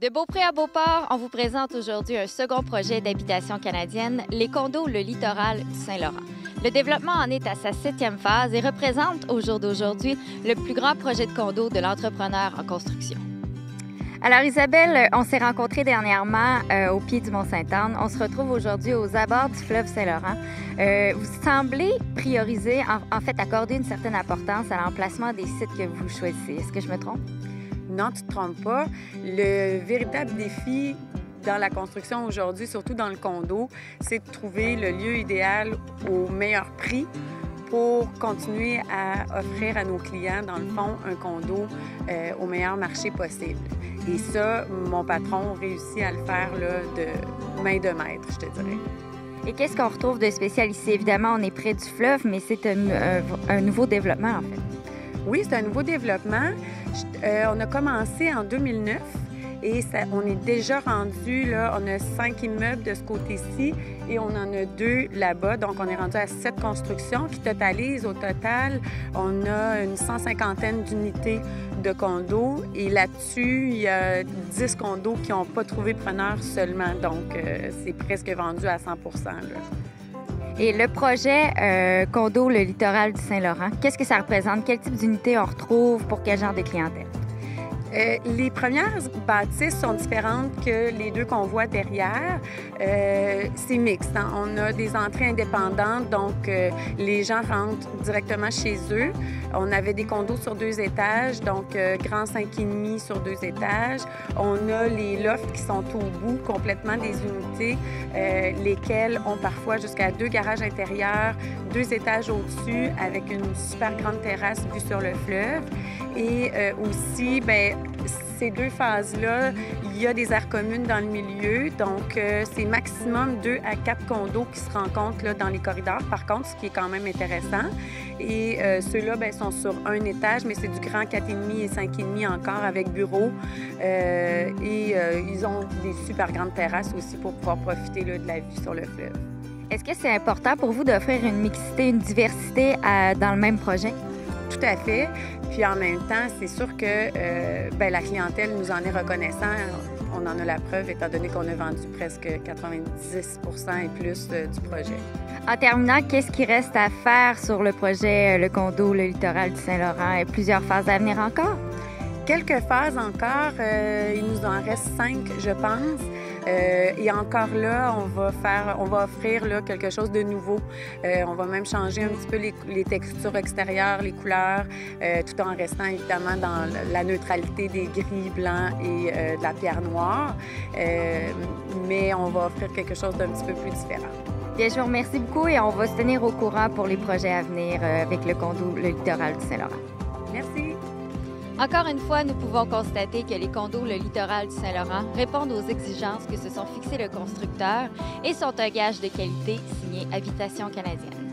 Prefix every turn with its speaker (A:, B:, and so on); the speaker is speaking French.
A: De Beaupré à Beauport, on vous présente aujourd'hui un second projet d'habitation canadienne, les condos Le Littoral du Saint-Laurent. Le développement en est à sa 7e phase et représente au jour d'aujourd'hui le plus grand projet de condos de l'entrepreneur en construction. Alors Isabelle, on s'est rencontrés dernièrement au pied du Mont-Sainte-Anne. On se retrouve aujourd'hui aux abords du fleuve Saint-Laurent. Vous semblez prioriser, en fait accorder une certaine importance à l'emplacement des sites que vous choisissez. Est-ce que je me trompe?
B: Non, tu ne te trompes pas. Le véritable défi dans la construction aujourd'hui, surtout dans le condo, c'est de trouver le lieu idéal au meilleur prix pour continuer à offrir à nos clients, dans le fond, un condo au meilleur marché possible. Et ça, mon patron réussit à le faire là, de main de maître, je te dirais.
A: Et qu'est-ce qu'on retrouve de spécial ici? Évidemment, on est près du fleuve, mais c'est un nouveau développement, en fait.
B: Oui, c'est un nouveau développement. On a commencé en 2009 et on est déjà rendu, là, on a 5 immeubles de ce côté-ci et on en a 2 là-bas. Donc, on est rendu à 7 constructions qui totalisent au total, on a une 150aine d'unités de condos et là-dessus, il y a 10 condos qui n'ont pas trouvé preneur seulement. Donc, c'est presque vendu à 100 là.
A: Et le projet condo Le Littoral du Saint-Laurent, qu'est-ce que ça représente? Quel type d'unité on retrouve? Pour quel genre de clientèle?
B: Les premières bâtisses sont différentes que les 2 qu'on voit derrière. C'est mixte, hein? On a des entrées indépendantes, donc les gens rentrent directement chez eux. On avait des condos sur 2 étages, donc grand 5,5 sur 2 étages. On a les lofts qui sont au bout, complètement des unités, lesquelles ont parfois jusqu'à 2 garages intérieurs, 2 étages au-dessus, avec une super grande terrasse vue sur le fleuve. Et aussi, bien, ces 2 phases-là, il y a des aires communes dans le milieu, donc c'est maximum 2 à 4 condos qui se rencontrent là, dans les corridors, par contre, ce qui est quand même intéressant. Et ceux-là, bien, sont sur 1 étage, mais c'est du grand 4,5 et 5,5 encore avec bureau. Ils ont des super grandes terrasses aussi pour pouvoir profiter là, de la vue sur le fleuve.
A: Est-ce que c'est important pour vous d'offrir une mixité, une diversité dans le même projet?
B: Tout à fait. Puis en même temps, c'est sûr que bien, la clientèle nous en est reconnaissant. On en a la preuve, étant donné qu'on a vendu presque 90 et plus du projet.
A: En terminant, qu'est-ce qui reste à faire sur le projet Le Condo Le Littoral du Saint-Laurent? Et plusieurs phases à venir encore?
B: Quelques phases encore. Il nous en reste 5, je pense. Et encore là, on va offrir là, quelque chose de nouveau. On va même changer un petit peu les textures extérieures, les couleurs, tout en restant évidemment dans la neutralité des gris blancs et de la pierre noire. Mais on va offrir quelque chose d'un petit peu plus différent.
A: Bien, je vous remercie beaucoup et on va se tenir au courant pour les projets à venir avec le condo Le Littoral du Saint-Laurent.
B: Merci.
A: Encore une fois, nous pouvons constater que les condos Le Littoral du Saint-Laurent répondent aux exigences que se sont fixées le constructeur et sont un gage de qualité signé Habitation canadienne.